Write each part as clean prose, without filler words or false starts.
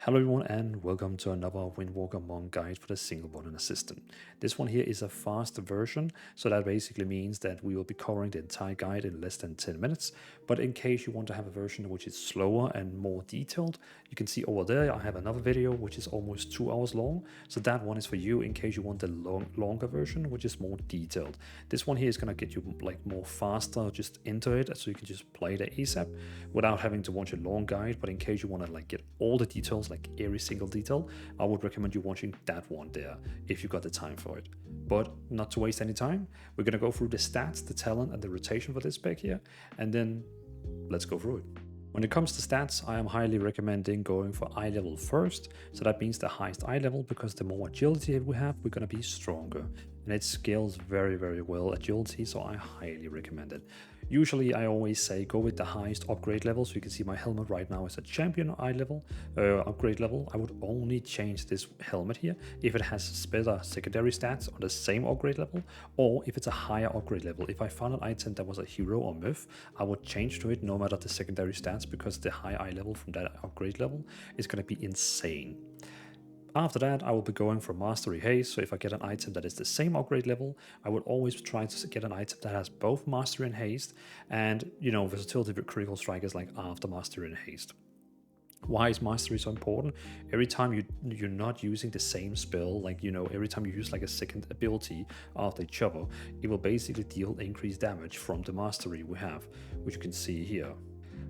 Hello everyone and welcome to another Windwalker Monk guide for the single button assistant. This one here is a faster version, so that basically means that we will be covering the entire guide in less than 10 minutes. But in case you want to have a version which is slower and more detailed, you can see over there I have another video which is almost 2 hours long. So that one is for you in case you want the longer version which is more detailed. This one here is going to get you like more faster just into it, so you can just play the ASAP without having to watch a long guide. But in case you want to like get all the details, like every single detail, I would recommend you watching that one there if you got the time for it. But not to waste any time, we're going to go through the stats, the talent, and the rotation for this spec here, and then let's go through it. When it comes to stats, I am highly recommending going for eye level first. So that means the highest eye level, because the more agility we have, we're going to be stronger. And it scales very well agility, so I highly recommend it. Usually I always say go with the highest upgrade level, so you can see my helmet right now is a champion eye level, upgrade level. I would only change this helmet here if it has better secondary stats on the same upgrade level, or if it's a higher upgrade level. If I found an item that was a hero or myth, I would change to it no matter the secondary stats, because the high eye level from that upgrade level is going to be insane. After that, I will be going for Mastery Haste, so if I get an item that is the same upgrade level, I would always try to get an item that has both Mastery and Haste, and, you know, versatility with critical strike is like after Mastery and Haste. Why is Mastery so important? Every time you're not using the same spell, like, you know, every time you use like a second ability after each other, it will basically deal increased damage from the Mastery we have, which you can see here.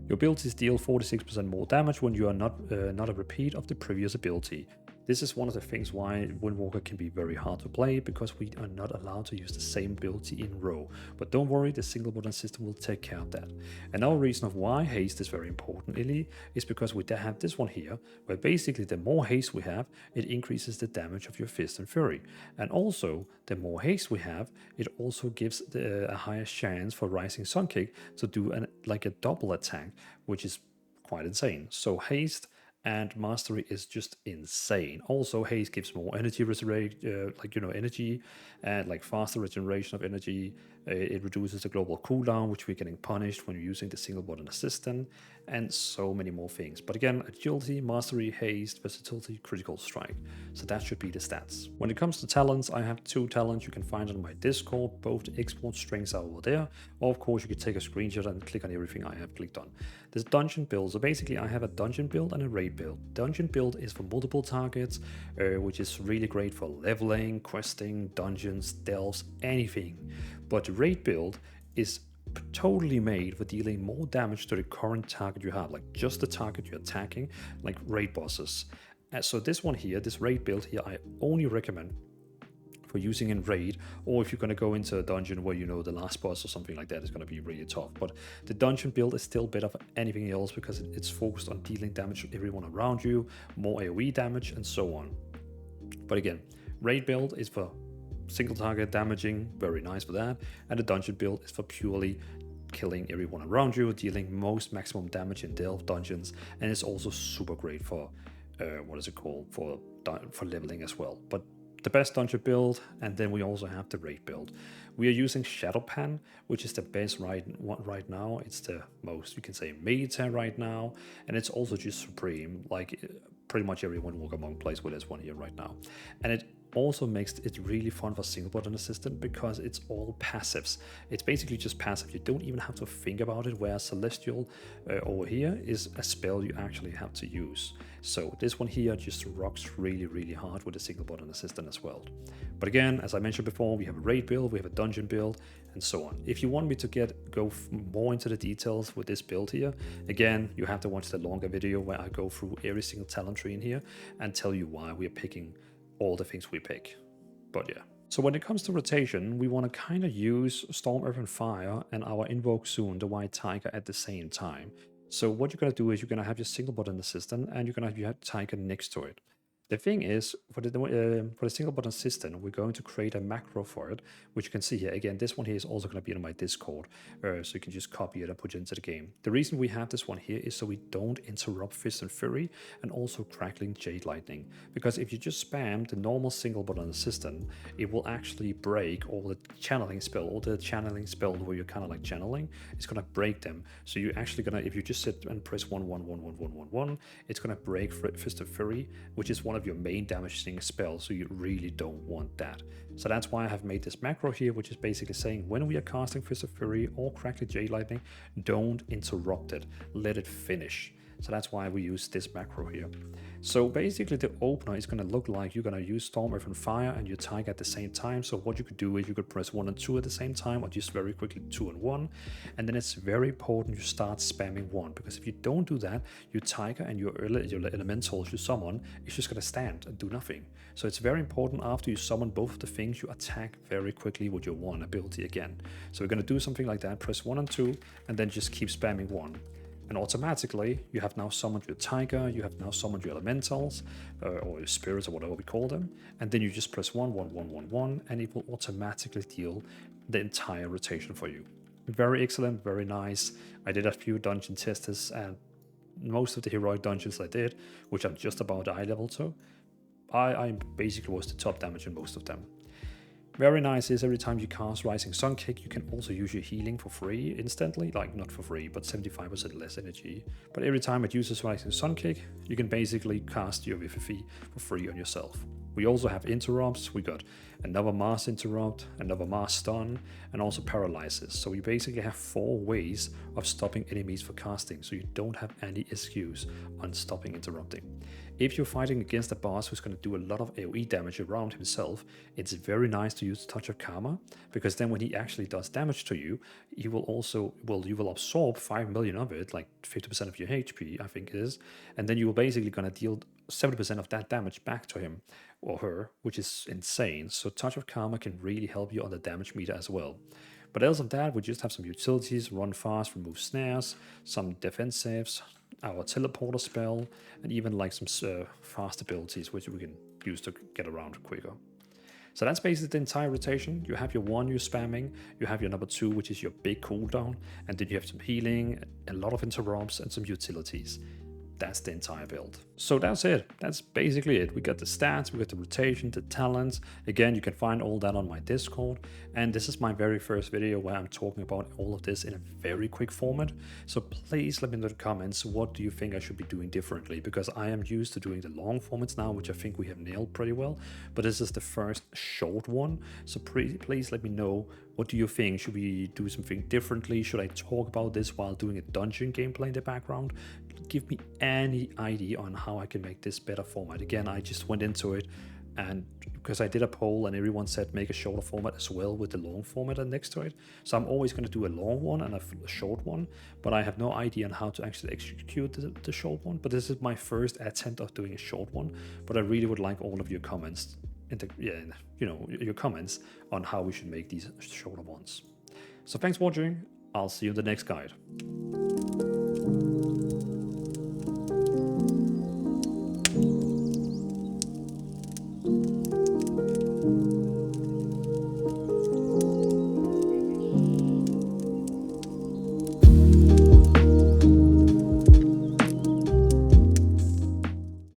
Your abilities deal 46% more damage when you are not a repeat of the previous ability. This is one of the things why Windwalker can be very hard to play, because we are not allowed to use the same ability in row. But don't worry, the single button system will take care of that. Another reason of why haste is very important is because we have this one here, where basically the more haste we have, it increases the damage of your fist and fury. And also, the more haste we have, it also gives a higher chance for Rising Sun Kick to do like a double attack, which is quite insane. So haste and mastery is just insane. Also, haste gives more energy energy, and like faster regeneration of energy. It reduces the global cooldown, which we're getting punished when you're using the single button assistant, and so many more things. But again, agility, mastery, haste, versatility, critical strike. So that should be the stats. When it comes to talents, I have 2 talents you can find on my Discord. Both the export strings are over there, or of course you could take a screenshot and click on everything I have clicked on. This dungeon build, so basically I have a dungeon build and a raid build. Dungeon build is for multiple targets, which is really great for leveling, questing, dungeons, delves, anything. But raid build is totally made for dealing more damage to the current target you have, like just the target you're attacking, like raid bosses. So this one here, this raid build here, I only recommend for using in raid, or if you're going to go into a dungeon where, you know, the last boss or something like that is going to be really tough. But the dungeon build is still better for anything else, because it's focused on dealing damage to everyone around you, more AoE damage, and so on. But again, raid build is for single target damaging, very nice for that, and the dungeon build is for purely killing everyone around you, dealing most maximum damage in delve dungeons, and it's also super great for for leveling as well. But the best dungeon build, and then we also have the raid build. We are using Shadowpan, which is the best right now. It's the most, you can say, meta right now, and it's also just supreme. Like pretty much every Windwalker Monk plays with this one here right now, and it also makes it really fun for single button assistant, because it's all passives. It's basically just passive. You don't even have to think about it, whereas Celestial over here is a spell you actually have to use. So this one here just rocks really hard with a single button assistant as well. But again, as I mentioned before, we have a raid build, we have a dungeon build, and so on. If you want me to go more into the details with this build here, again, you have to watch the longer video where I go through every single talent tree in here and tell you why we are picking all the things we pick. But yeah. So when it comes to rotation, we want to kind of use Storm, Earth, and Fire and our Invoke Xuen, the White Tiger, at the same time. So what you're going to do is you're going to have your single button assistant, and you're going to have your Tiger next to it. The thing is, for the single button system, we're going to create a macro for it, which you can see here. Again, this one here is also going to be in my Discord, so you can just copy it and put it into the game. The reason we have this one here is so we don't interrupt Fist and Fury and also Crackling Jade Lightning. Because if you just spam the normal single button system, it will actually break all the channeling spell where you're kind of like channeling. It's going to break them. So you're actually going to, if you just sit and press 1, 1, 1, 1, 1, 1, 1, it's going to break Fist of Fury, which is one of your main damaging spells, so you really don't want that. So that's why I have made this macro here, which is basically saying when we are casting Fist of Fury or Crackling Jade Lightning, don't interrupt it, let it finish. So that's why we use this macro here. So basically the opener is going to look like you're going to use Storm, Earth and Fire and your Tiger at the same time. So what you could do is you could press 1 and 2 at the same time, or just very quickly 2 and 1. And then it's very important you start spamming 1, because if you don't do that, your Tiger and your elementals you summon is just going to stand and do nothing. So it's very important after you summon both of the things, you attack very quickly with your 1 ability again. So we're going to do something like that, press 1 and 2, and then just keep spamming 1. And automatically, you have now summoned your Tiger, you have now summoned your Elementals, or your Spirits, or whatever we call them. And then you just press 1, 1, 1, 1, 1, and it will automatically deal the entire rotation for you. Very excellent, very nice. I did a few dungeon tests, and most of the heroic dungeons I did, which I'm just about eye level to, I basically was the top damage in most of them. Very nice is every time you cast Rising Sun Kick, you can also use your healing for free instantly. Like, not for free, but 75% less energy. But every time it uses Rising Sun Kick, you can basically cast your VFF for free on yourself. We also have interrupts. We got another mass interrupt, another mass stun, and also paralyzes. So you basically have 4 ways of stopping enemies for casting, so you don't have any excuse on stopping interrupting. If you're fighting against a boss who's going to do a lot of AoE damage around himself, it's very nice to use Touch of Karma, because then when he actually does damage to you, you will absorb 5 million of it, like 50% of your HP, I think it is, and then you're basically going to deal 70% of that damage back to him or her, which is insane. So Touch of Karma can really help you on the damage meter as well. But else of that, we just have some utilities, run fast, remove snares, some defensives, our teleporter spell, and even like some fast abilities which we can use to get around quicker. So that's basically the entire rotation. You have your 1 you're spamming, you have your number 2, which is your big cooldown, and then you have some healing, a lot of interrupts, and some utilities. That's the entire build. So that's it. That's basically it. We got the stats, we got the rotation, the talents. Again, you can find all that on my Discord. And this is my very first video where I'm talking about all of this in a very quick format. So please let me know in the comments, what do you think I should be doing differently? Because I am used to doing the long formats now, which I think we have nailed pretty well. But this is the first short one. So please let me know, what do you think? Should we do something differently? Should I talk about this while doing a dungeon gameplay in the background? Give me any idea on how I can make this better format. Again, I just went into it, and because I did a poll and everyone said make a shorter format as well with the long format next to it. So I'm always going to do a long one and a short one, but I have no idea on how to actually execute the short one. But this is my first attempt of doing a short one, but I really would like all of your comments your comments on how we should make these shorter ones. So thanks for watching. I'll see you in the next guide.